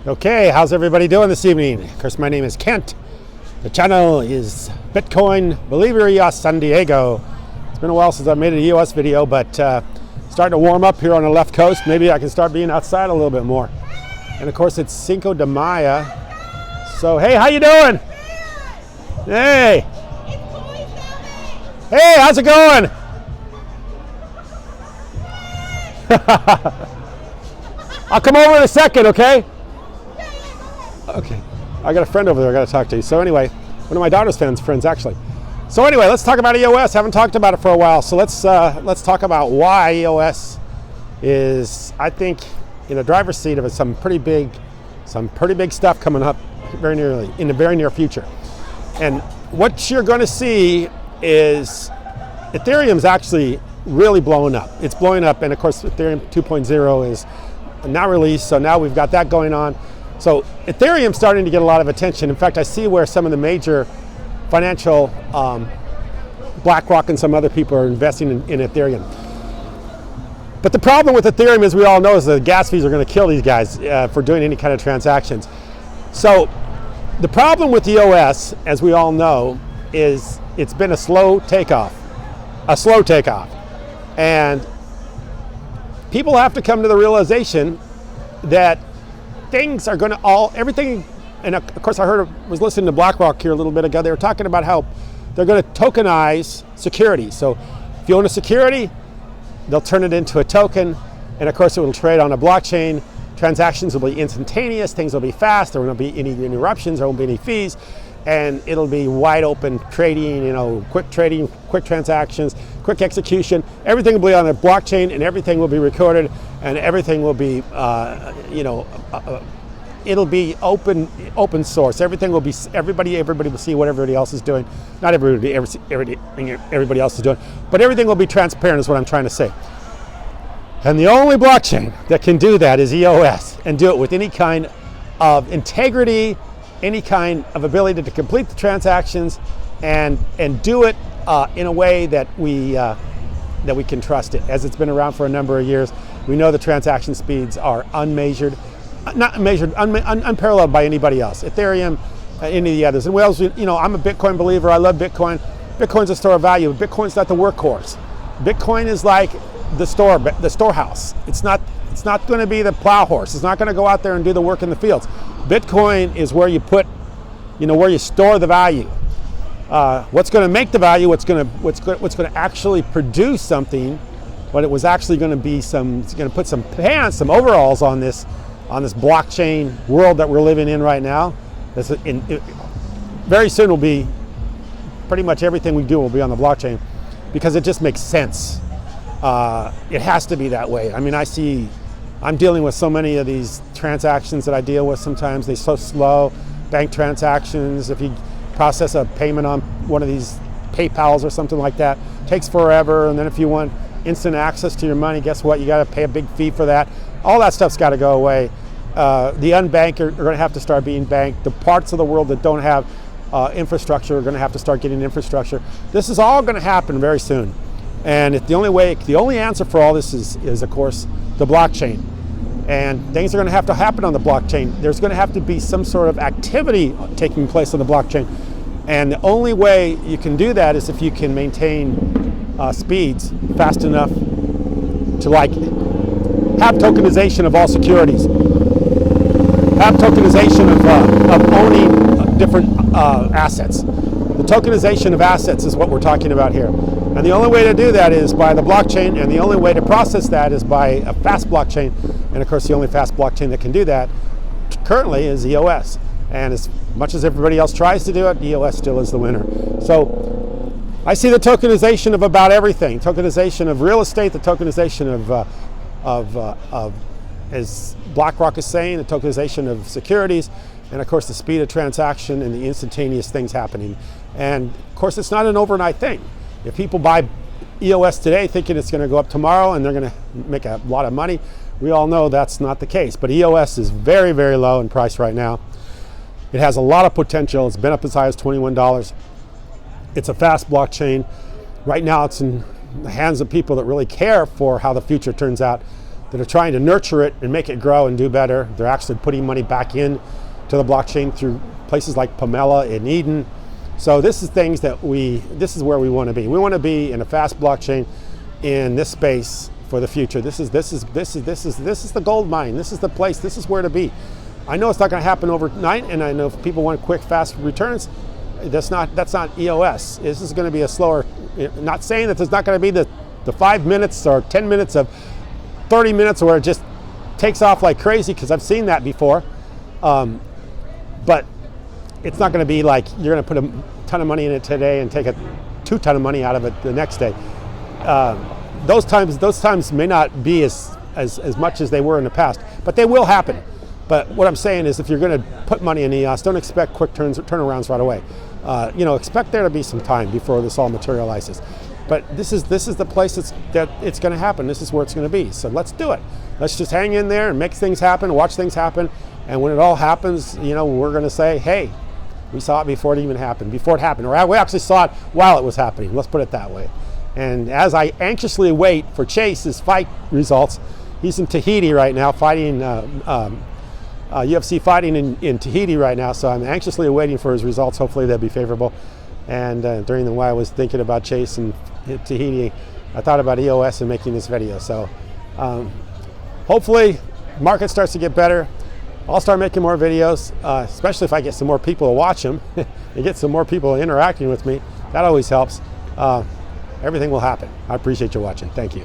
Okay, how's everybody doing this evening? Of course, my name is Kent. The channel is Bitcoin Believer EOS San Diego. It's been a while since I made an EOS video, but starting to warm up here on the left coast. Maybe I can start being outside a little bit more. And of course, it's Cinco de Mayo. So, hey, how you doing? Hey. Hey, how's it going? I'll come over in a second, okay? Okay, I got a friend over there I got to talk to you. So anyway, one of my daughter's friends actually. So anyway, let's talk about EOS. Haven't talked about it for a while. So let's talk about why EOS is, I think, in the driver's seat of some pretty big stuff coming up in the very near future. And what you're going to see is Ethereum's actually really blowing up. It's blowing up, and of course Ethereum 2.0 is now released, so now we've got that going on. So Ethereum's starting to get a lot of attention. In fact, I see where some of the major financial, BlackRock and some other people are investing in Ethereum. But the problem with Ethereum, as we all know, is the gas fees are going to kill these guys for doing any kind of transactions. So the problem with EOS, as we all know, is it's been a slow takeoff. And people have to come to the realization that things are going to everything, and of course I was listening to BlackRock here a little bit ago. They were talking about how they're going to tokenize security. So if you own a security, they'll turn it into a token, and of course it will trade on a blockchain. Transactions will be instantaneous, things will be fast, there won't be any interruptions, there won't be any fees, and it'll be wide open trading, quick trading, quick transactions, quick execution. Everything will be on a blockchain, and everything will be recorded, and everything will be, it'll be open source. Everything will be, everybody will see what everybody else is doing. Not everybody else is doing, but everything will be transparent is what I'm trying to say. And the only blockchain that can do that is EOS, and do it with any kind of integrity, any kind of ability to complete the transactions, and do it in a way that we can trust it. As it's been around for a number of years, we know the transaction speeds are unparalleled by anybody else. Ethereum, any of the others. And Wales, I'm a Bitcoin believer. I love Bitcoin. Bitcoin's a store of value. Bitcoin's not the workhorse. Bitcoin is like the storehouse. It's not going to be the plow horse. It's not going to go out there and do the work in the fields. Bitcoin is where you put, where you store the value. What's going to make the value? What's going to actually produce something? What it was actually going to be it's going to put some pants, some overalls on this blockchain world that we're living in right now. Very soon will be pretty much everything we do will be on the blockchain, because it just makes sense. It has to be that way. I mean, I'm dealing with so many of these transactions that I deal with sometimes. They're so slow. Bank transactions, if you process a payment on one of these PayPals or something like that, takes forever. And then if you want instant access to your money, guess what? You got to pay a big fee for that. All that stuff's got to go away. The unbanked are going to have to start being banked. The parts of the world that don't have infrastructure are going to have to start getting infrastructure. This is all going to happen very soon. And the only answer for all this is of course the blockchain. And things are going to have to happen on the blockchain. There's going to have to be some sort of activity taking place on the blockchain. And the only way you can do that is if you can maintain speeds fast enough to have tokenization of all securities, have tokenization of owning different assets. The tokenization of assets is what we're talking about here. And the only way to do that is by the blockchain, and the only way to process that is by a fast blockchain. And of course, the only fast blockchain that can do that currently is EOS. And as much as everybody else tries to do it, EOS still is the winner. So I see the tokenization of about everything. Tokenization of real estate, the tokenization of as BlackRock is saying, the tokenization of securities, and of course the speed of transaction and the instantaneous things happening. And of course, it's not an overnight thing. If people buy EOS today thinking it's going to go up tomorrow and they're going to make a lot of money, we all know that's not the case. But EOS is very, very low in price right now. It has a lot of potential. It's been up as high as $21. It's a fast blockchain. Right now it's in the hands of people that really care for how the future turns out. that are trying to nurture it and make it grow and do better. They're actually putting money back in to the blockchain through places like Pamela and Eden. So this is things that this is where we want to be. We want to be in a fast blockchain in this space for the future. This is the gold mine. This is the place. This is where to be. I know it's not going to happen overnight, and I know if people want quick, fast returns, that's not EOS. This is going to be a slower. Not saying that there's not going to be the 5 minutes or 10 minutes of 30 minutes where it just takes off like crazy, because I've seen that before. But it's not going to be like you're going to put a ton of money in it today and take a 2 ton of money out of it the next day. Those times may not be as much as they were in the past, but they will happen. But what I'm saying is, if you're going to put money in EOS, don't expect quick turnarounds right away. Expect there to be some time before this all materializes. But this is the place that it's going to happen. This is where it's going to be. So let's do it. Let's just hang in there and make things happen, watch things happen. And when it all happens, we're going to say, hey, we saw it before it even happened, or we actually saw it while it was happening. Let's put it that way. And as I anxiously wait for Chase's fight results, he's in Tahiti right now fighting, UFC fighting in Tahiti right now. So I'm anxiously waiting for his results. Hopefully they'll be favorable. And during the while I was thinking about Chase and Tahiti, I thought about EOS and making this video. So hopefully market starts to get better. I'll start making more videos, especially if I get some more people to watch them and get some more people interacting with me. That always helps. Everything will happen. I appreciate you watching. Thank you.